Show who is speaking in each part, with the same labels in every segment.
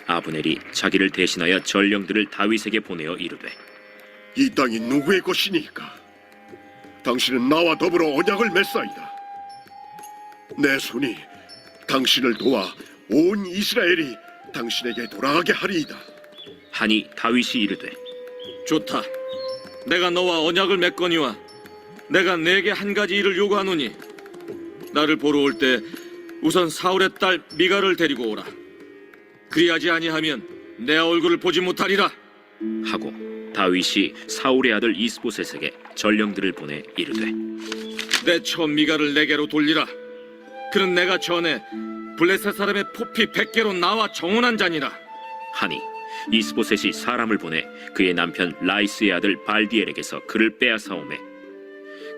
Speaker 1: 아브넬이 자기를 대신하여 전령들을 다윗에게 보내어 이르되,
Speaker 2: 이 땅이 누구의 것이니까? 당신은 나와 더불어 언약을 맺사이다. 내 손이 당신을 도와 온 이스라엘이 당신에게 돌아가게 하리이다.
Speaker 1: 하니 다윗이 이르되,
Speaker 3: 좋다. 내가 너와 언약을 맺거니와 내가 내게 한 가지 일을 요구하노니 나를 보러 올 때 우선 사울의 딸 미갈을 데리고 오라. 그리하지 아니하면 내 얼굴을 보지 못하리라
Speaker 1: 하고 다윗이 사울의 아들 이스보셋에게 전령들을 보내 이르되,
Speaker 3: 내 처 미갈을 내게로 돌리라. 그는 내가 전에 블레셋 사람의 포피 100개로 나와 정언한 자니라.
Speaker 1: 하니 이스보셋이 사람을 보내 그의 남편 라이스의 아들 발디엘에게서 그를 빼앗아오매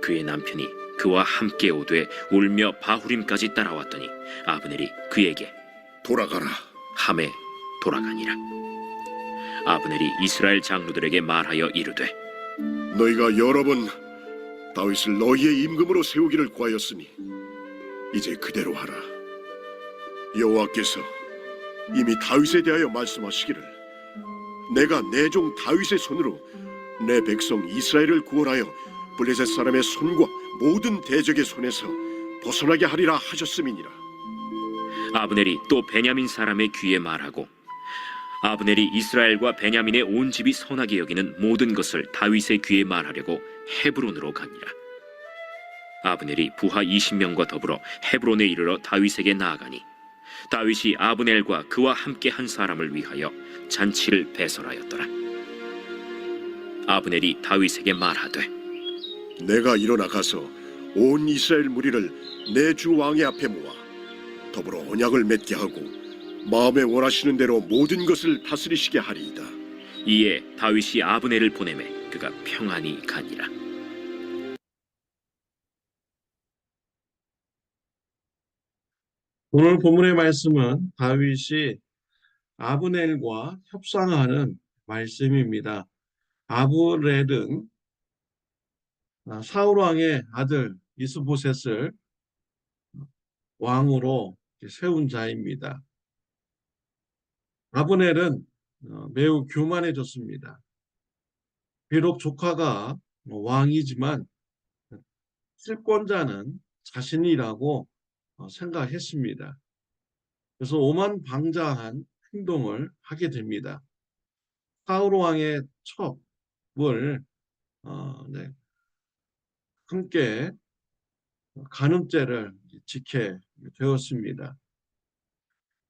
Speaker 1: 그의 남편이 그와 함께 오되 울며 바후림까지 따라왔더니 아브넬이 그에게
Speaker 2: 돌아가라.
Speaker 1: 함에 돌아가니라. 아브넬이 이스라엘 장로들에게 말하여 이르되,
Speaker 2: 너희가 여러 번 다윗을 너희의 임금으로 세우기를 구하였으니 이제 그대로 하라. 여호와께서 이미 다윗에 대하여 말씀하시기를 내가 내 종 다윗의 손으로 내 백성 이스라엘을 구원하여 블레셋 사람의 손과 모든 대적의 손에서 벗어나게 하리라 하셨음이니라.
Speaker 1: 아브넬이 또 베냐민 사람의 귀에 말하고 아브넬이 이스라엘과 베냐민의 온 집이 선하게 여기는 모든 것을 다윗의 귀에 말하려고 헤브론으로 가니라. 아브넬이 부하 20명과 더불어 헤브론에 이르러 다윗에게 나아가니 다윗이 아브넬과 그와 함께 한 사람을 위하여 잔치를 배설하였더라. 아브넬이 다윗에게 말하되,
Speaker 2: 내가 일어나 가서 온 이스라엘 무리를 내 주 왕의 앞에 모아 더불어 언약을 맺게 하고 마음에 원하시는 대로 모든 것을 다스리시게 하리이다.
Speaker 1: 이에 다윗이 아브넬을 보내매 그가 평안히 가니라.
Speaker 4: 오늘 본문의 말씀은 다윗이 아브넬과 협상하는 말씀입니다. 아브넬은 사울 왕의 아들 이스보셋을 왕으로 세운 자입니다. 아브넬은 매우 교만해졌습니다. 비록 조카가 왕이지만 실권자는 자신이라고 생각했습니다. 그래서 오만방자한 행동을 하게 됩니다. 사울 왕의 첩을 함께 간음죄를 지게 되었습니다.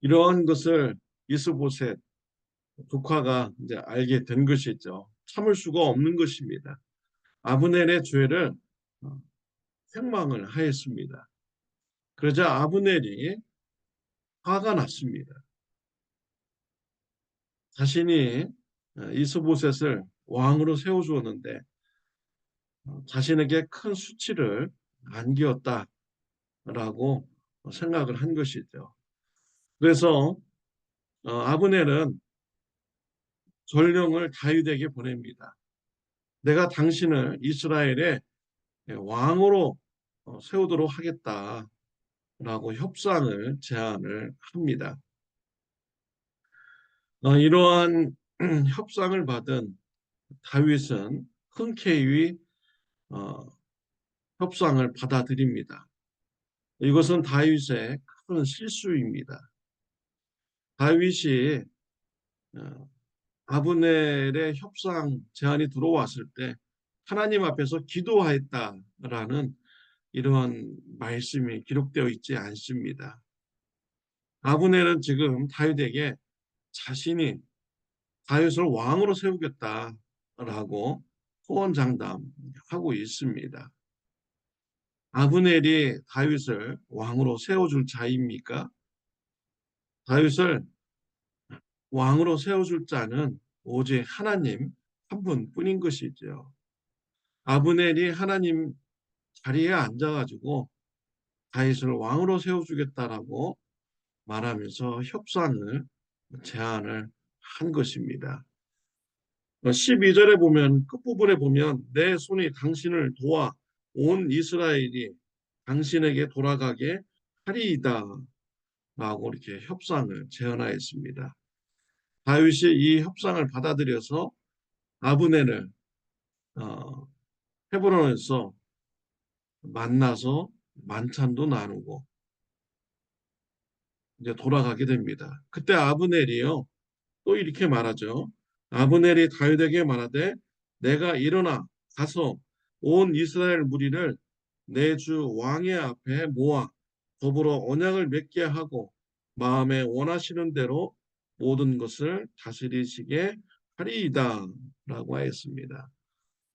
Speaker 4: 이러한 것을 이스보셋 조카가 이제 알게 된 것이죠. 참을 수가 없는 것입니다. 아브넬의 죄를 책망을 하였습니다. 그러자 아브넬이 화가 났습니다. 자신이 이스보셋을 왕으로 세워주었는데 자신에게 큰 수치를 안겼다라고 생각을 한 것이죠. 그래서 아브넬은 전령을 다윗에게 보냅니다. 내가 당신을 이스라엘의 왕으로 세우도록 하겠다라고 협상을 제안을 합니다. 이러한 협상을 받은 다윗은 흔쾌히 협상을 받아들입니다. 이것은 다윗의 큰 실수입니다. 다윗이 아브넬의 협상 제안이 들어왔을 때 하나님 앞에서 기도하였다라는 이러한 말씀이 기록되어 있지 않습니다. 아브넬은 지금 다윗에게 자신이 다윗을 왕으로 세우겠다라고 호언장담하고 있습니다. 아브넬이 다윗을 왕으로 세워줄 자입니까? 다윗을 왕으로 세워줄 자는 오직 하나님 한 분뿐인 것이죠. 아브넬이 하나님 자리에 앉아가지고 다윗을 왕으로 세워주겠다라고 말하면서 협상을 제안을 한 것입니다. 12절에 보면 끝부분에 보면 내 손이 당신을 도와 온 이스라엘이 당신에게 돌아가게 하리이다 라고 이렇게 협상을 제안하였습니다. 다윗이 이 협상을 받아들여서 아브넬을 헤브론에서 만나서 만찬도 나누고 이제 돌아가게 됩니다. 그때 아브넬이요 또 이렇게 말하죠. 아브넬이 다윗에게 말하되 내가 일어나 가서 온 이스라엘 무리를 내 주 왕의 앞에 모아 더불어 언약을 맺게 하고 마음에 원하시는 대로 모든 것을 다스리시게 하리이다 라고 하였습니다.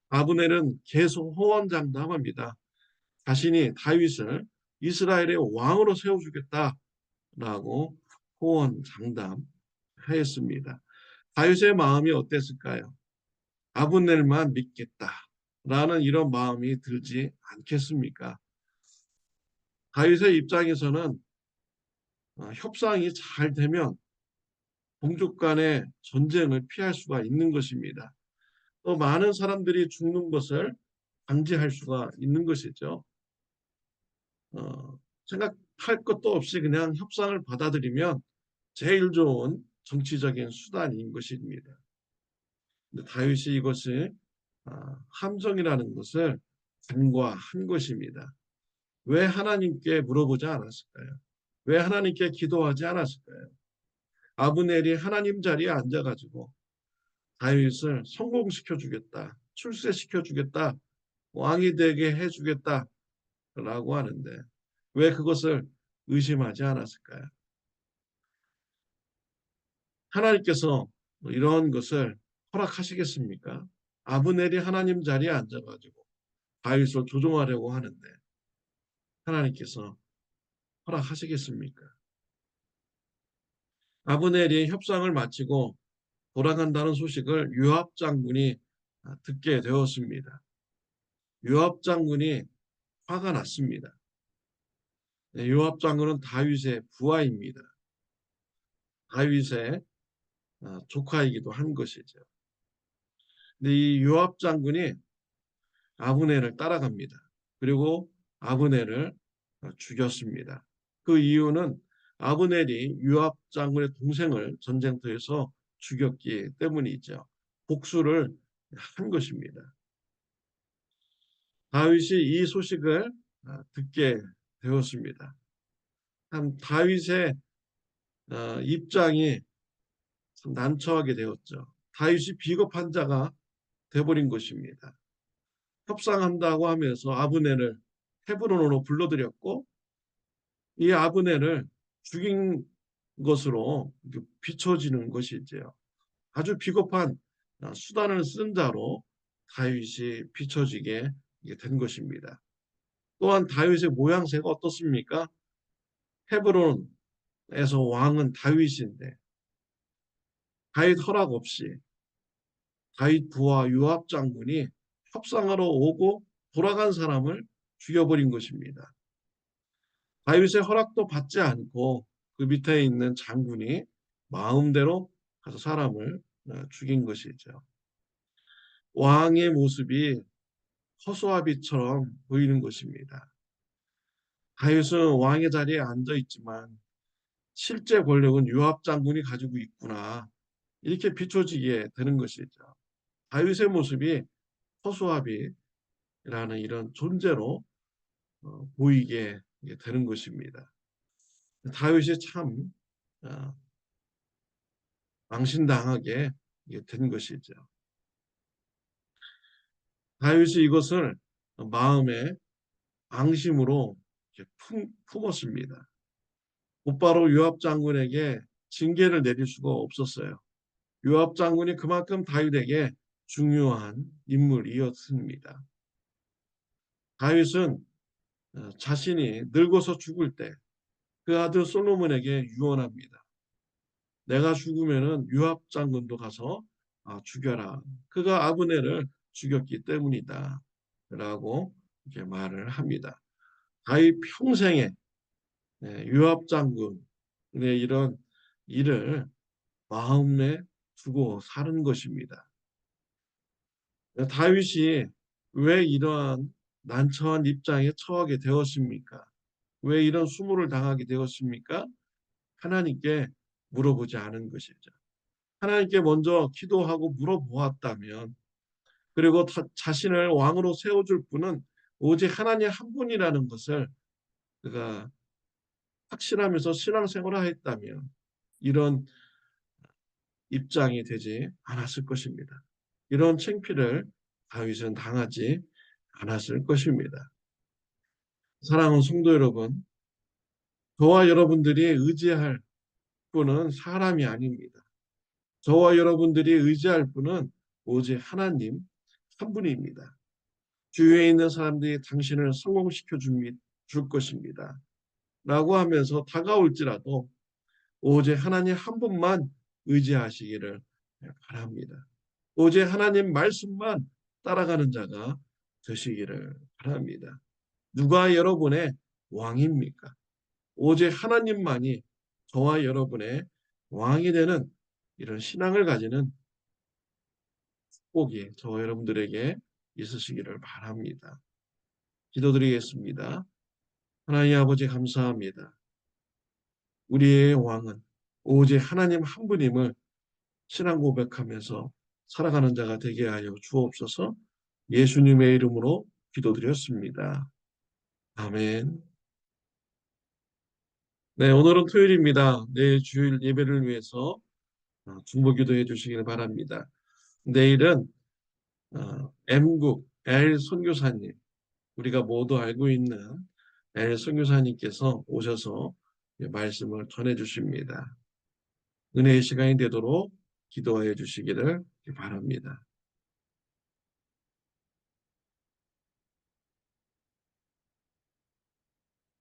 Speaker 4: 아브넬은 계속 호언장담합니다. 자신이 다윗을 이스라엘의 왕으로 세워주겠다라고 호언장담하였습니다. 다윗의 마음이 어땠을까요? 아브넬만 믿겠다라는 이런 마음이 들지 않겠습니까? 다윗의 입장에서는 협상이 잘 되면 동족 간의 전쟁을 피할 수가 있는 것입니다. 또 많은 사람들이 죽는 것을 방지할 수가 있는 것이죠. 생각할 것도 없이 그냥 협상을 받아들이면 제일 좋은 정치적인 수단인 것입니다. 근데 다윗이 이것을 함정이라는 것을 간과한 것입니다. 왜 하나님께 물어보지 않았을까요? 왜 하나님께 기도하지 않았을까요? 아브넬이 하나님 자리에 앉아가지고 다윗을 성공시켜 주겠다, 출세시켜 주겠다, 왕이 되게 해주겠다라고 하는데 왜 그것을 의심하지 않았을까요? 하나님께서 이런 것을 허락하시겠습니까? 아브넬이 하나님 자리에 앉아가지고 다윗을 조종하려고 하는데 하나님께서 허락하시겠습니까? 아브넬이 협상을 마치고 돌아간다는 소식을 요압 장군이 듣게 되었습니다. 요압 장군이 화가 났습니다. 요압 장군은 다윗의 부하입니다. 다윗의 조카이기도 한 것이죠. 근데 이 요압 장군이 아브넬을 따라갑니다. 그리고 아브넬을 죽였습니다. 그 이유는 아브넬이 요압 장군의 동생을 전쟁터에서 죽였기 때문이죠. 복수를 한 것입니다. 다윗이 이 소식을 듣게 되었습니다. 참 다윗의 입장이 참 난처하게 되었죠. 다윗이 비겁한 자가 돼버린 것입니다. 협상한다고 하면서 아브넬을 헤브론으로 불러들였고 이 아브넬을 죽인 것으로 비춰지는 것이지요. 아주 비겁한 수단을 쓴 자로 다윗이 비춰지게 된 것입니다. 또한 다윗의 모양새가 어떻습니까? 헤브론에서 왕은 다윗인데 다윗 허락 없이 다윗 부하 요압 장군이 협상하러 오고 돌아간 사람을 죽여버린 것입니다. 다윗의 허락도 받지 않고 그 밑에 있는 장군이 마음대로 가서 사람을 죽인 것이죠. 왕의 모습이 허수아비처럼 보이는 것입니다. 다윗은 왕의 자리에 앉아 있지만 실제 권력은 요압 장군이 가지고 있구나 이렇게 비춰지게 되는 것이죠. 다윗의 모습이 허수아비라는 이런 존재로 보이게 되는 것입니다. 다윗이 참 망신당하게 된 것이죠. 다윗이 이것을 마음에 앙심으로 품었습니다. 곧바로 요압 장군에게 징계를 내릴 수가 없었어요. 요압 장군이 그만큼 다윗에게 중요한 인물이었습니다. 다윗은 자신이 늙어서 죽을 때 그 아들 솔로몬에게 유언합니다. 내가 죽으면은 요압 장군도 가서 죽여라. 그가 아브넬을 죽였기 때문이다. 라고 이렇게 말을 합니다. 다윗 평생에 요압 장군의 이런 일을 마음에 두고 사는 것입니다. 다윗이 왜 이러한 난처한 입장에 처하게 되었습니까? 왜 이런 수모를 당하게 되었습니까? 하나님께 물어보지 않은 것이죠. 하나님께 먼저 기도하고 물어보았다면, 그리고 자신을 왕으로 세워줄 분은 오직 하나님 한 분이라는 것을 그가 확신하면서 신앙생활을 했다면 이런 입장이 되지 않았을 것입니다. 이런 창피를 다윗은 당하지 않았을 것입니다. 사랑하는 성도 여러분, 저와 여러분들이 의지할 분은 사람이 아닙니다. 저와 여러분들이 의지할 분은 오직 하나님 한 분입니다. 주위에 있는 사람들이 당신을 성공시켜 줄 것입니다. 라고 하면서 다가올지라도 오직 하나님 한 분만 의지하시기를 바랍니다. 오직 하나님 말씀만 따라가는 자가 되시기를 바랍니다. 누가 여러분의 왕입니까? 오직 하나님만이 저와 여러분의 왕이 되는 이런 신앙을 가지는 축복이 저와 여러분들에게 있으시기를 바랍니다. 기도드리겠습니다. 하나님 아버지 감사합니다. 우리의 왕은 오직 하나님 한 분임을 신앙 고백하면서 살아가는 자가 되게 하여 주옵소서. 예수님의 이름으로 기도드렸습니다. 아멘. 네, 오늘은 토요일입니다. 내일 주일 예배를 위해서 중보 기도해 주시길 바랍니다. 내일은 M국 L 선교사님, 우리가 모두 알고 있는 L 선교사님께서 오셔서 말씀을 전해 주십니다. 은혜의 시간이 되도록 기도하여 주시기를 바랍니다.